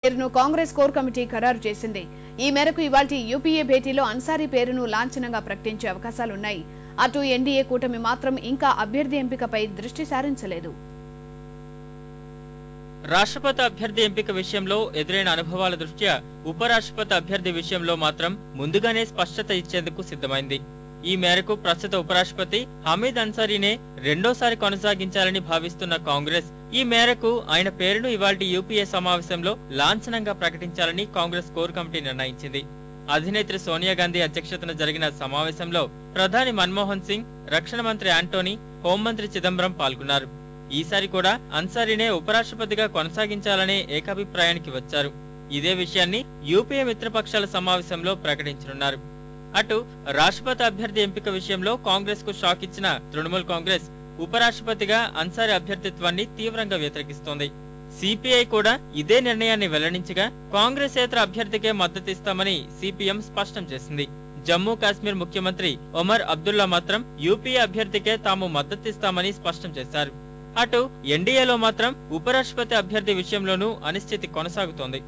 పేరును Congress core committee ఖరారు చేసింది. ఈ మేరకు ఇవాల్టి యూపీఏ భేటీలో అన్సారీ పేరును లాంఛనంగా ప్రకటించే అవకాశాలున్నాయి. అటు ఎన్డీఏ కూటమి మాత్రం ఇంకా అభ్యర్థి ఎంపికపై దృష్టి సారించలేదు. రాష్ట్రపతి అభ్యర్థి ఎంపిక విషయంలో ఎదురైన అనుభవాల దృష్ట్యా ఉపరాష్ట్రపతి అభ్యర్థి విషయంలో మాత్రం ముందుగానే స్పష్టత ఇచ్చేందుకు సిద్ధమైంది. ఈ మేరకు ప్రస్తుత ఉపరాష్ట్రపతి హమీద్ అన్సారీనే రెండోసారి కొనసాగించాలని భావిస్తున్న కాంగ్రెస్ ఈ మేరకు ఆయన పేరును ఇవాల్టి యూపీఏ సమావేశంలో లాంఛనంగా ప్రకటించాలని కాంగ్రెస్ కోర్ కమిటీ నిర్ణయించింది. అధినేత్రి సోనియా గాంధీ అధ్యక్షతన జరిగిన సమావేశంలో ప్రధాని మన్మోహన్ సింగ్, రక్షణ మంత్రి యాంటోనీ, హోంమంత్రి చిదంబరం పాల్గొన్నారు. ఈసారి కూడా అన్సారీనే ఉపరాష్ట్రపతిగా కొనసాగించాలనే ఏకాభిప్రాయానికి వచ్చారు. ఇదే విషయాన్ని యూపీఏ మిత్రపక్షాల సమావేశంలో ప్రకటించనున్నారు. అటు రాష్ట్రపతి అభ్యర్థి ఎంపిక విషయంలో కాంగ్రెస్ కు షాక్ ఇచ్చిన తృణమూల్ కాంగ్రెస్ ఉపరాష్ట్రపతిగా అన్సారీ అభ్యర్థిత్వాన్ని తీవ్రంగా వ్యతిరేకిస్తోంది. సిపిఐ కూడా ఇదే నిర్ణయాన్ని వెల్లడించగా కాంగ్రెసేతర అభ్యర్థికే మద్దతిస్తామని సిపిఎం స్పష్టం చేసింది. జమ్మూ కాశ్మీర్ ముఖ్యమంత్రి ఒమర్ అబ్దుల్లా మాత్రం యూపీఏ అభ్యర్థికే తాము మద్దతిస్తామని స్పష్టం చేశారు. అటు ఎన్డీఏలో మాత్రం ఉపరాష్ట్రపతి అభ్యర్థి విషయంలోనూ అనిశ్చితి కొనసాగుతోంది.